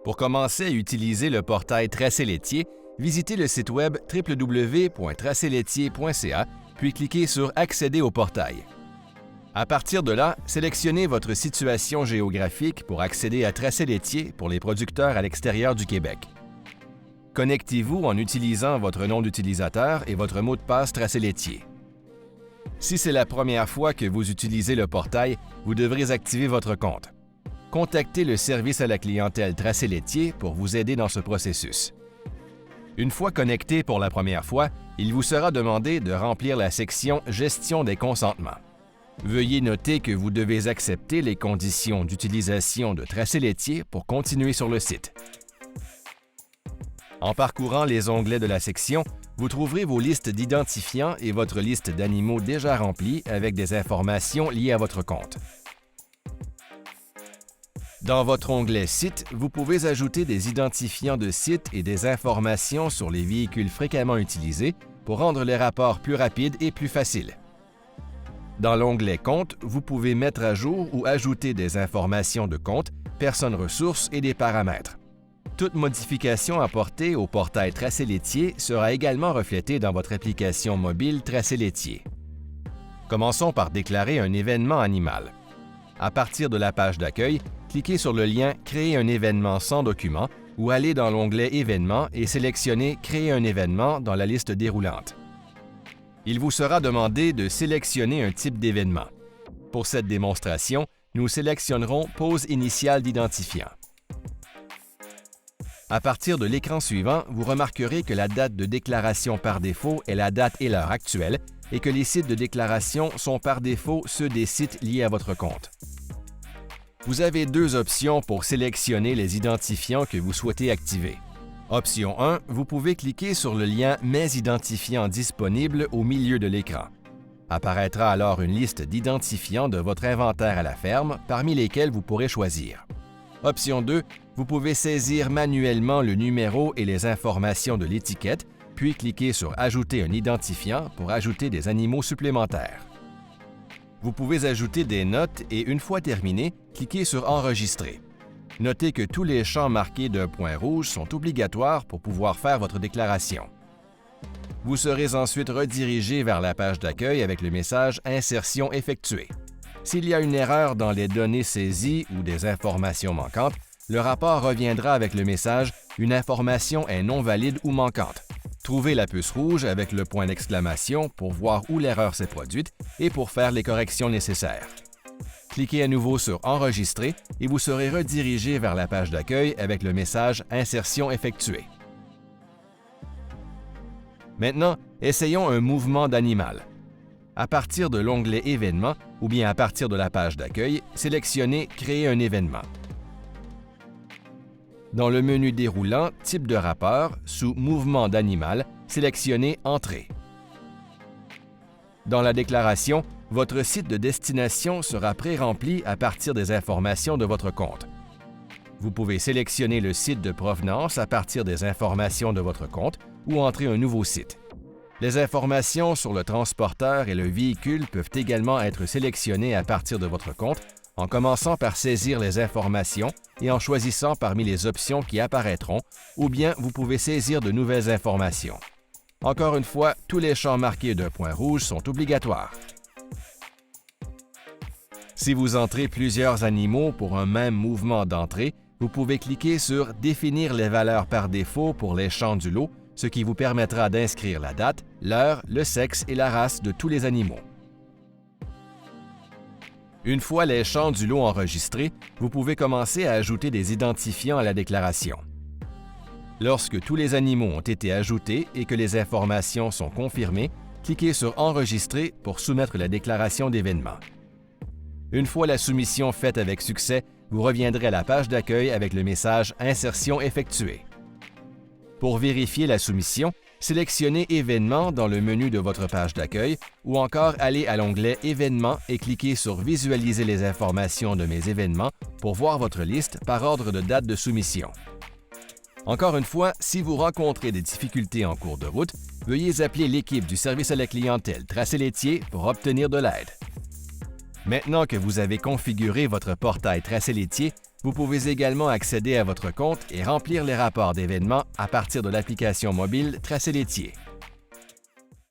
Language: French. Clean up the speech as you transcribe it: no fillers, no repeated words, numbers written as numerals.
Pour commencer à utiliser le portail Tracé laitier, visitez le site web www.tracélaitier.ca puis cliquez sur « Accéder au portail ». À partir de là, sélectionnez votre situation géographique pour accéder à Tracé laitier pour les producteurs à l'extérieur du Québec. Connectez-vous en utilisant votre nom d'utilisateur et votre mot de passe Tracé laitier. Si c'est la première fois que vous utilisez le portail, vous devrez activer votre compte. Contactez le service à la clientèle Tracé laitier pour vous aider dans ce processus. Une fois connecté pour la première fois, il vous sera demandé de remplir la section « Gestion des consentements ». Veuillez noter que vous devez accepter les conditions d'utilisation de Tracé laitier pour continuer sur le site. En parcourant les onglets de la section, vous trouverez vos listes d'identifiants et votre liste d'animaux déjà remplie avec des informations liées à votre compte. Dans votre onglet « Sites », vous pouvez ajouter des identifiants de sites et des informations sur les véhicules fréquemment utilisés pour rendre les rapports plus rapides et plus faciles. Dans l'onglet « Compte », vous pouvez mettre à jour ou ajouter des informations de compte, personnes ressources et des paramètres. Toute modification apportée au portail Tracé laitier sera également reflétée dans votre application mobile Tracé laitier. Commençons par déclarer un événement animal. À partir de la page d'accueil, cliquez sur le lien « Créer un événement sans document » ou allez dans l'onglet « Événements » et sélectionnez « Créer un événement » dans la liste déroulante. Il vous sera demandé de sélectionner un type d'événement. Pour cette démonstration, nous sélectionnerons « Pose initiale d'identifiant ». À partir de l'écran suivant, vous remarquerez que la date de déclaration par défaut est la date et l'heure actuelle et que les sites de déclaration sont par défaut ceux des sites liés à votre compte. Vous avez deux options pour sélectionner les identifiants que vous souhaitez activer. Option 1, vous pouvez cliquer sur le lien « Mes identifiants disponibles » au milieu de l'écran. Apparaîtra alors une liste d'identifiants de votre inventaire à la ferme, parmi lesquels vous pourrez choisir. Option 2, vous pouvez saisir manuellement le numéro et les informations de l'étiquette, puis cliquer sur « Ajouter un identifiant » pour ajouter des animaux supplémentaires. Vous pouvez ajouter des notes et, une fois terminé, cliquez sur « Enregistrer ». Notez que tous les champs marqués d'un point rouge sont obligatoires pour pouvoir faire votre déclaration. Vous serez ensuite redirigé vers la page d'accueil avec le message « Insertion effectuée ». S'il y a une erreur dans les données saisies ou des informations manquantes, le rapport reviendra avec le message « Une information est non valide ou manquante ». Trouvez la puce rouge avec le point d'exclamation pour voir où l'erreur s'est produite et pour faire les corrections nécessaires. Cliquez à nouveau sur « Enregistrer » et vous serez redirigé vers la page d'accueil avec le message « Insertion effectuée ». Maintenant, essayons un mouvement d'animal. À partir de l'onglet « Événements » ou bien à partir de la page d'accueil, sélectionnez « Créer un événement ». Dans le menu déroulant « Type de rapport », sous « Mouvement d'animal », sélectionnez « Entrée ». Dans la déclaration, votre site de destination sera pré-rempli à partir des informations de votre compte. Vous pouvez sélectionner le site de provenance à partir des informations de votre compte ou entrer un nouveau site. Les informations sur le transporteur et le véhicule peuvent également être sélectionnées à partir de votre compte en commençant par saisir les informations et en choisissant parmi les options qui apparaîtront, ou bien vous pouvez saisir de nouvelles informations. Encore une fois, tous les champs marqués d'un point rouge sont obligatoires. Si vous entrez plusieurs animaux pour un même mouvement d'entrée, vous pouvez cliquer sur « Définir les valeurs par défaut pour les champs du lot », ce qui vous permettra d'inscrire la date, l'heure, le sexe et la race de tous les animaux. Une fois les champs du lot enregistrés, vous pouvez commencer à ajouter des identifiants à la déclaration. Lorsque tous les animaux ont été ajoutés et que les informations sont confirmées, cliquez sur « Enregistrer » pour soumettre la déclaration d'événement. Une fois la soumission faite avec succès, vous reviendrez à la page d'accueil avec le message « Insertion effectuée ». Pour vérifier la soumission, sélectionnez « Événements » dans le menu de votre page d'accueil ou encore allez à l'onglet « Événements » et cliquez sur « Visualiser les informations de mes événements » pour voir votre liste par ordre de date de soumission. Encore une fois, si vous rencontrez des difficultés en cours de route, veuillez appeler l'équipe du service à la clientèle Tracé laitier pour obtenir de l'aide. Maintenant que vous avez configuré votre portail Tracé laitier, vous pouvez également accéder à votre compte et remplir les rapports d'événements à partir de l'application mobile Tracé laitier.